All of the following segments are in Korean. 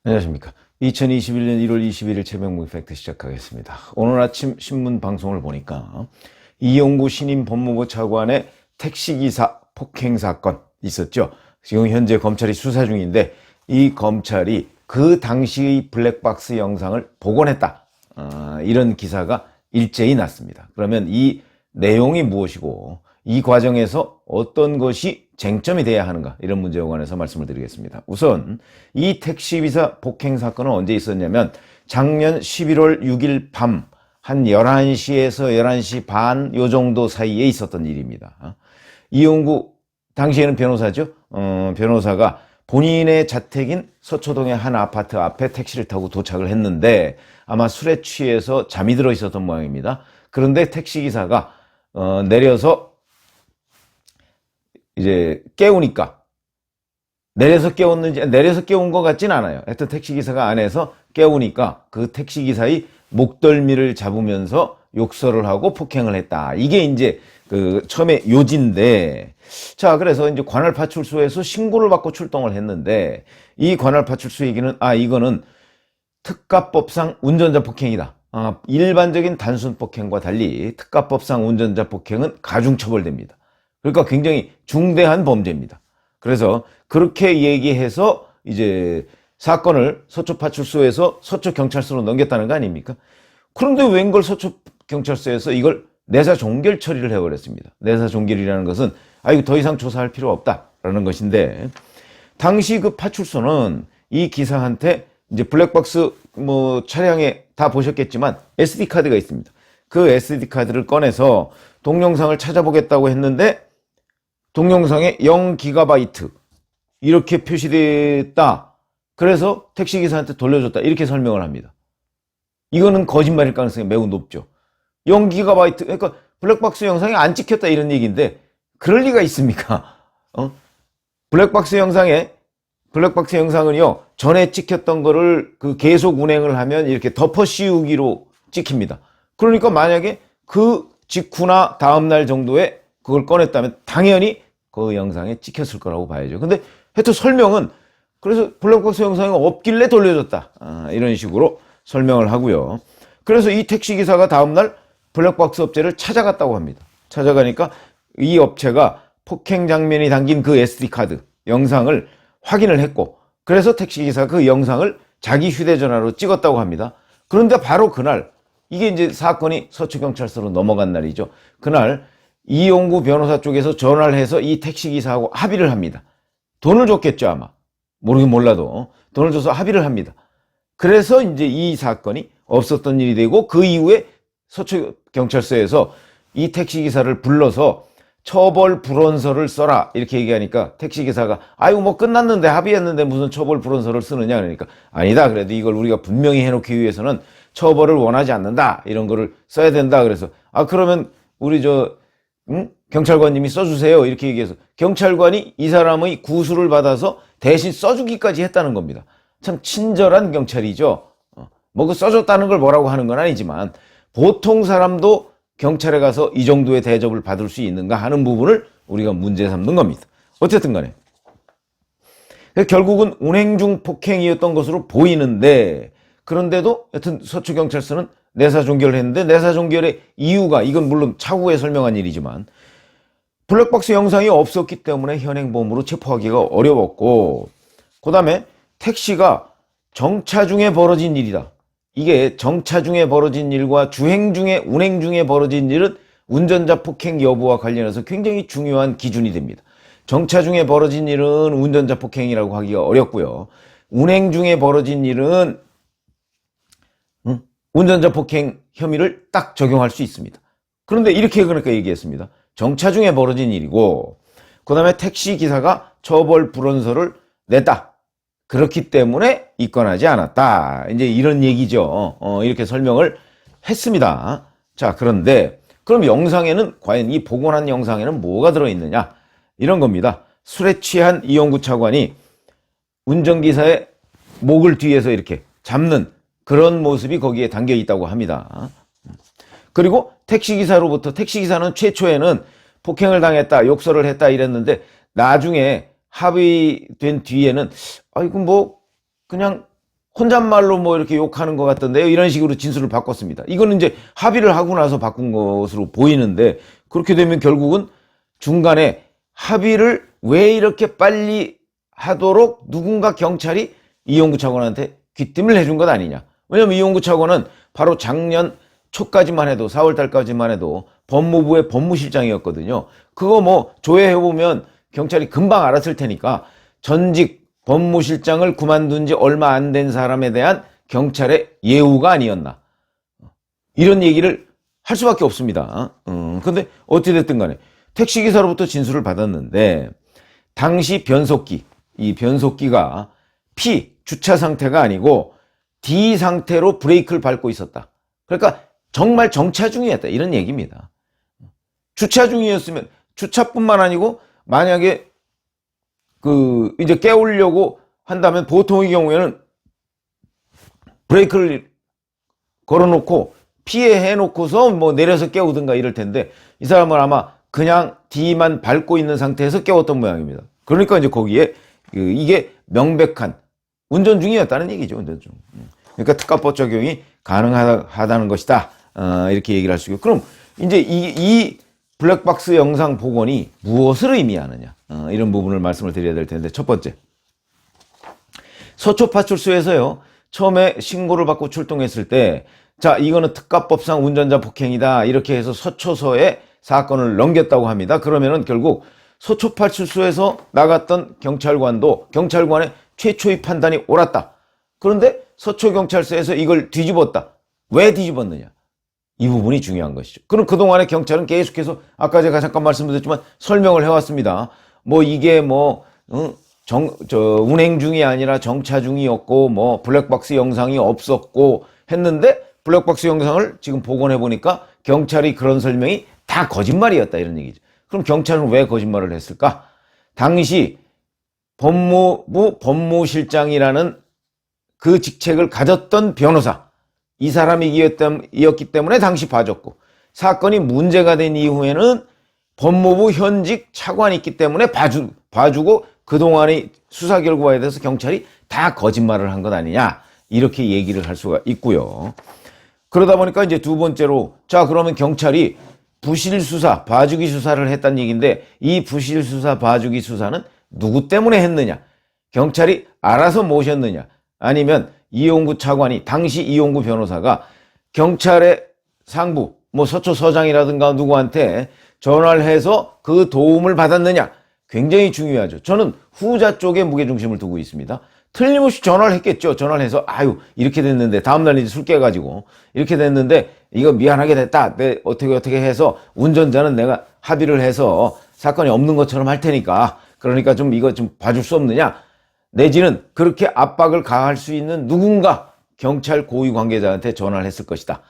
안녕하십니까. 2021년 1월 21일 최명무 팩트 시작하겠습니다. 오늘 아침 신문 방송을 보니까 이용구 신임 법무부 차관의 택시기사 폭행 사건 있었죠. 지금 현재 검찰이 수사 중인데 이 검찰이 그 당시의 블랙박스 영상을 복원했다. 이런 기사가 일제히 났습니다. 그러면 이 내용이 무엇이고 이 과정에서 어떤 것이 쟁점이 돼야 하는가, 이런 문제에 관해서 말씀을 드리겠습니다. 우선 이 택시기사 폭행 사건은 언제 있었냐면 작년 11월 6일 밤 한 11시에서 11시 반 요 정도 사이에 있었던 일입니다. 이용구 당시에는 변호사죠. 변호사가 본인의 자택인 서초동의 한 아파트 앞에 택시를 타고 도착을 했는데 아마 술에 취해서 잠이 들어 있었던 모양입니다. 그런데 택시기사가 내려서 이제 깨우니까, 내려서 깨운 것 같진 않아요. 하여튼 택시기사가 안에서 깨우니까 그 택시기사의 목덜미를 잡으면서 욕설을 하고 폭행을 했다. 이게 이제 그 처음에 요지인데, 자, 그래서 이제 관할파출소에서 신고를 받고 출동을 했는데 이 관할파출소 얘기는 이거는 특가법상 운전자 폭행이다. 일반적인 단순 폭행과 달리 특가법상 운전자 폭행은 가중처벌됩니다. 그러니까 굉장히 중대한 범죄입니다. 그래서 그렇게 얘기해서 이제 사건을 서초파출소에서 서초경찰서로 넘겼다는 거 아닙니까? 그런데 웬걸 서초경찰서에서 이걸 내사 종결 처리를 해버렸습니다. 내사 종결이라는 것은 이거 더 이상 조사할 필요 없다라는 것인데, 당시 그 파출소는 이 기사한테 이제 블랙박스 차량에 다 보셨겠지만 SD카드가 있습니다. 그 SD카드를 꺼내서 동영상을 찾아보겠다고 했는데 동영상에 0GB 이렇게 표시됐다. 그래서 택시기사한테 돌려줬다. 이렇게 설명을 합니다. 이거는 거짓말일 가능성이 매우 높죠. 0GB, 그러니까 블랙박스 영상에 안 찍혔다 이런 얘기인데 그럴 리가 있습니까? 블랙박스 영상은요, 전에 찍혔던 거를 그 계속 운행을 하면 이렇게 덮어 씌우기로 찍힙니다. 그러니까 만약에 그 직후나 다음날 정도에 그걸 꺼냈다면 당연히 그 영상에 찍혔을 거라고 봐야죠. 근데 하여튼 설명은, 그래서 블랙박스 영상이 없길래 돌려줬다. 이런 식으로 설명을 하고요. 그래서 이 택시기사가 다음날 블랙박스 업체를 찾아갔다고 합니다. 찾아가니까 이 업체가 폭행 장면이 담긴 그 SD카드 영상을 확인을 했고, 그래서 택시기사가 그 영상을 자기 휴대전화로 찍었다고 합니다. 그런데 바로 그날, 이게 이제 사건이 서초경찰서로 넘어간 날이죠. 그날 이용구 변호사 쪽에서 전화를 해서 이 택시기사하고 합의를 합니다. 돈을 줬겠죠, 아마. 모르긴 몰라도. 돈을 줘서 합의를 합니다. 그래서 이제 이 사건이 없었던 일이 되고, 그 이후에 서초경찰서에서 이 택시기사를 불러서 처벌 불원서를 써라 이렇게 얘기하니까 택시기사가 끝났는데, 합의했는데 무슨 처벌 불원서를 쓰느냐 그러니까, 아니다, 그래도 이걸 우리가 분명히 해놓기 위해서는 처벌을 원하지 않는다, 이런 거를 써야 된다. 그래서 그러면 우리 경찰관님이 써주세요 이렇게 얘기해서 경찰관이 이 사람의 구술을 받아서 대신 써주기까지 했다는 겁니다. 참 친절한 경찰이죠. 그 써줬다는 걸 뭐라고 하는 건 아니지만 보통 사람도 경찰에 가서 이 정도의 대접을 받을 수 있는가 하는 부분을 우리가 문제 삼는 겁니다. 어쨌든 간에 결국은 운행 중 폭행이었던 것으로 보이는데, 그런데도 여튼 서초경찰서는 내사 종결을 했는데, 내사 종결의 이유가, 이건 물론 차후에 설명한 일이지만 블랙박스 영상이 없었기 때문에 현행범으로 체포하기가 어려웠고, 그 다음에 택시가 정차 중에 벌어진 일이다. 이게 정차 중에 벌어진 일과 주행 중에, 운행 중에 벌어진 일은 운전자 폭행 여부와 관련해서 굉장히 중요한 기준이 됩니다. 정차 중에 벌어진 일은 운전자 폭행이라고 하기가 어렵고요. 운행 중에 벌어진 일은 운전자 폭행 혐의를 딱 적용할 수 있습니다. 그런데 이렇게 그러니까 얘기했습니다. 정차 중에 벌어진 일이고, 그 다음에 택시기사가 처벌 불원서를 냈다. 그렇기 때문에 입건하지 않았다. 이제 이런 얘기죠. 이렇게 설명을 했습니다. 자, 그런데 그럼 영상에는, 과연 이 복원한 영상에는 뭐가 들어있느냐? 이런 겁니다. 술에 취한 이용구 차관이 운전기사의 목을 뒤에서 이렇게 잡는 그런 모습이 거기에 담겨 있다고 합니다. 그리고 택시기사는 최초에는 폭행을 당했다, 욕설을 했다 이랬는데, 나중에 합의된 뒤에는 그냥 혼잣말로 뭐 이렇게 욕하는 것 같던데요. 이런 식으로 진술을 바꿨습니다. 이거는 이제 합의를 하고 나서 바꾼 것으로 보이는데, 그렇게 되면 결국은 중간에 합의를 왜 이렇게 빨리 하도록 누군가 경찰이 이용구 차관한테 귀띔을 해준 것 아니냐. 왜냐면 이용구 차관은 바로 작년 초까지만 해도, 4월 달까지만 해도 법무부의 법무실장이었거든요. 그거 뭐 조회해보면 경찰이 금방 알았을 테니까 전직 법무실장을 그만둔 지 얼마 안 된 사람에 대한 경찰의 예우가 아니었나. 이런 얘기를 할 수밖에 없습니다. 근데 어찌됐든 간에 택시기사로부터 진술을 받았는데, 당시 변속기, 이 변속기가 P, 주차 상태가 아니고 D 상태로 브레이크를 밟고 있었다. 그러니까 정말 정차 중이었다. 이런 얘기입니다. 주차 중이었으면, 주차뿐만 아니고 만약에 이제 깨우려고 한다면 보통의 경우에는 브레이크를 걸어놓고 피해 놓고서 뭐 내려서 깨우든가 이럴 텐데, 이 사람은 아마 그냥 D만 밟고 있는 상태에서 깨웠던 모양입니다. 그러니까 이제 거기에 이게 명백한 운전 중이었다는 얘기죠. 운전 중. 그러니까 특가법 적용이 가능하다는 것이다. 이렇게 얘기를 할 수 있고, 그럼 이제 이 블랙박스 영상 복원이 무엇을 의미하느냐, 이런 부분을 말씀을 드려야 될 텐데, 첫 번째, 서초파출소에서요 처음에 신고를 받고 출동했을 때, 자, 이거는 특가법상 운전자 폭행이다 이렇게 해서 서초서에 사건을 넘겼다고 합니다. 그러면은 결국 서초파출소에서 나갔던 경찰관도 경찰관의 최초의 판단이 옳았다. 그런데 서초경찰서에서 이걸 뒤집었다. 왜 뒤집었느냐, 이 부분이 중요한 것이죠. 그럼 그동안에 경찰은 계속해서 아까 제가 잠깐 말씀드렸지만 설명을 해왔습니다. 뭐 이게 운행 중이 아니라 정차 중이었고, 뭐 블랙박스 영상이 없었고 했는데, 블랙박스 영상을 지금 복원해 보니까 경찰이 그런 설명이 다 거짓말이었다, 이런 얘기죠. 그럼 경찰은 왜 거짓말을 했을까? 당시 법무부 법무실장이라는 그 직책을 가졌던 변호사, 이 사람이었기 때문에 당시 봐줬고, 사건이 문제가 된 이후에는 법무부 현직 차관이 있기 때문에 봐주고 그동안의 수사 결과에 대해서 경찰이 다 거짓말을 한 것 아니냐, 이렇게 얘기를 할 수가 있고요. 그러다 보니까 이제 두 번째로, 자, 그러면 경찰이 부실 수사, 봐주기 수사를 했다는 얘기인데, 이 부실 수사, 봐주기 수사는 누구 때문에 했느냐? 경찰이 알아서 모셨느냐? 아니면 이용구 차관이, 당시 이용구 변호사가 경찰의 상부, 뭐 서초서장이라든가 누구한테 전화를 해서 그 도움을 받았느냐? 굉장히 중요하죠. 저는 후자 쪽에 무게중심을 두고 있습니다. 틀림없이 전화를 했겠죠. 전화를 해서, 아유, 이렇게 됐는데, 다음날 이제 술 깨가지고, 이렇게 됐는데, 이거 미안하게 됐다. 어떻게 해서, 운전자는 내가 합의를 해서 사건이 없는 것처럼 할 테니까, 그러니까 좀 이거 좀 봐줄 수 없느냐? 내지는 그렇게 압박을 가할 수 있는 누군가 경찰 고위 관계자한테 전화를 했을 것이다.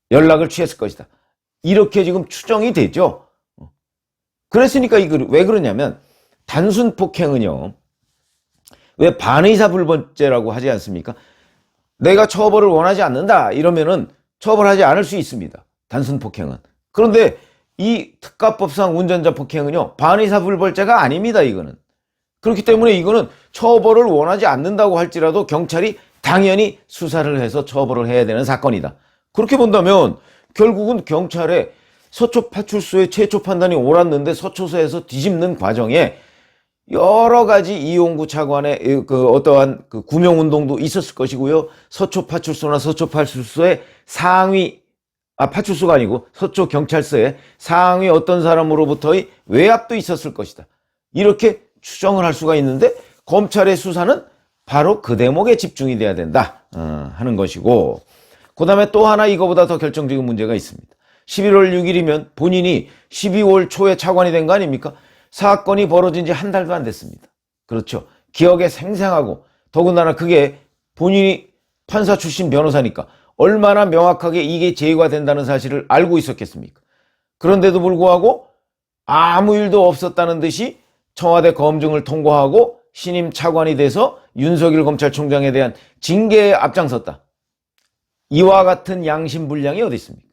연락을 취했을 것이다. 이렇게 지금 추정이 되죠. 그랬으니까 이거 왜 그러냐면, 단순 폭행은요, 왜 반의사불벌죄라고 하지 않습니까? 내가 처벌을 원하지 않는다 이러면은 처벌하지 않을 수 있습니다. 단순 폭행은. 그런데 이 특가법상 운전자 폭행은요, 반의사불벌죄가 아닙니다. 이거는. 그렇기 때문에 이거는 처벌을 원하지 않는다고 할지라도 경찰이 당연히 수사를 해서 처벌을 해야 되는 사건이다. 그렇게 본다면 결국은 경찰의 서초파출소의 최초 판단이 옳았는데 서초서에서 뒤집는 과정에 여러 가지 이용구 차관의 어떠한 구명운동도 있었을 것이고요. 서초파출소나 서초파출소의 파출소가 아니고 서초경찰서의 상위 어떤 사람으로부터의 외압도 있었을 것이다. 이렇게 추정을 할 수가 있는데, 검찰의 수사는 바로 그 대목에 집중이 돼야 된다 하는 것이고, 그 다음에 또 하나 이거보다 더 결정적인 문제가 있습니다. 11월 6일이면 본인이 12월 초에 차관이 된 거 아닙니까? 사건이 벌어진 지 한 달도 안 됐습니다. 그렇죠. 기억에 생생하고, 더군다나 그게 본인이 판사 출신 변호사니까 얼마나 명확하게 이게 제기가 된다는 사실을 알고 있었겠습니까? 그런데도 불구하고 아무 일도 없었다는 듯이 청와대 검증을 통과하고 신임 차관이 돼서 윤석열 검찰총장에 대한 징계에 앞장섰다. 이와 같은 양심불량이 어디 있습니까?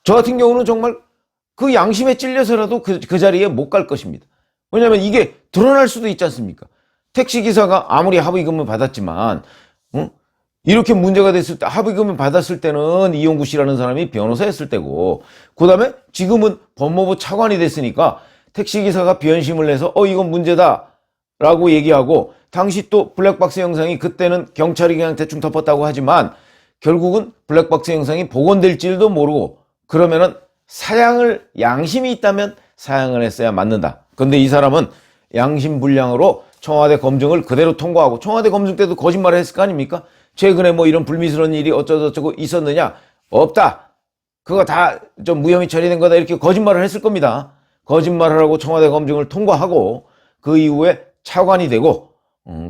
저 같은 경우는 정말 그 양심에 찔려서라도 그 자리에 못 갈 것입니다. 왜냐하면 이게 드러날 수도 있지 않습니까? 택시기사가 아무리 합의금을 받았지만, 이렇게 문제가 됐을 때, 합의금을 받았을 때는 이용구 씨라는 사람이 변호사였을 때고, 그 다음에 지금은 법무부 차관이 됐으니까 택시기사가 변심을 해서, 이건 문제다. 라고 얘기하고, 당시 또 블랙박스 영상이 그때는 경찰이 그냥 대충 덮었다고 하지만, 결국은 블랙박스 영상이 복원될지도 모르고, 그러면은 양심이 있다면 사양을 했어야 맞는다. 근데 이 사람은 양심불량으로 청와대 검증을 그대로 통과하고, 청와대 검증 때도 거짓말을 했을 거 아닙니까? 최근에 뭐 이런 불미스러운 일이 어쩌고저쩌고 있었느냐? 없다. 그거 다 좀 무혐의 처리된 거다. 이렇게 거짓말을 했을 겁니다. 거짓말을 하고 청와대 검증을 통과하고 그 이후에 차관이 되고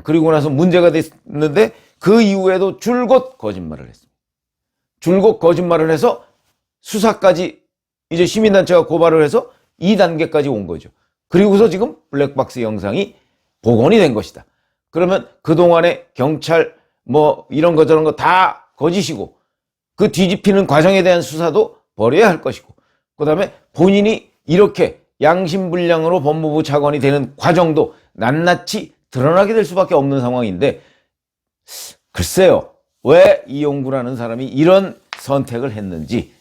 그리고 나서 문제가 됐는데 그 이후에도 줄곧 거짓말을 했습니다. 줄곧 거짓말을 해서 수사까지 이제 시민단체가 고발을 해서 2단계까지 온 거죠. 그리고서 지금 블랙박스 영상이 복원이 된 것이다. 그러면 그동안에 경찰 뭐 이런 거 저런 거 다 거짓이고 그 뒤집히는 과정에 대한 수사도 벌여야 할 것이고 그 다음에 본인이 이렇게 양심불량으로 법무부 차관이 되는 과정도 낱낱이 드러나게 될 수밖에 없는 상황인데 글쎄요. 왜 이용구라는 사람이 이런 선택을 했는지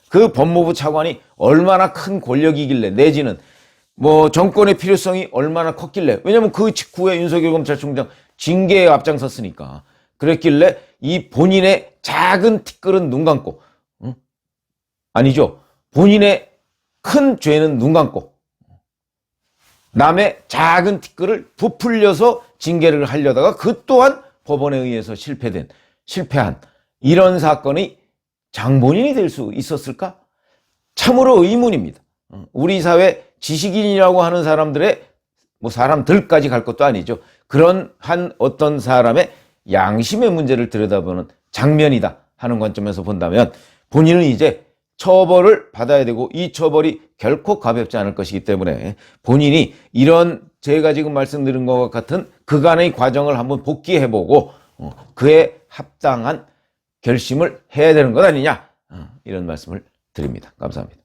그 법무부 차관이 얼마나 큰 권력이길래 내지는 뭐 정권의 필요성이 얼마나 컸길래 왜냐면 그 직후에 윤석열 검찰총장 징계에 앞장섰으니까 그랬길래 이 본인의 작은 티끌은 눈 감고 아니죠. 본인의 큰 죄는 눈 감고 남의 작은 티끌을 부풀려서 징계를 하려다가 그 또한 법원에 의해서 실패한 이런 사건이 장본인이 될 수 있었을까? 참으로 의문입니다. 우리 사회 지식인이라고 하는 사람들까지 갈 것도 아니죠. 그런 한 어떤 사람의 양심의 문제를 들여다보는 장면이다 하는 관점에서 본다면 본인은 이제 처벌을 받아야 되고 이 처벌이 결코 가볍지 않을 것이기 때문에 본인이 이런 제가 지금 말씀드린 것과 같은 그간의 과정을 한번 복기해보고 그에 합당한 결심을 해야 되는 것 아니냐 이런 말씀을 드립니다. 감사합니다.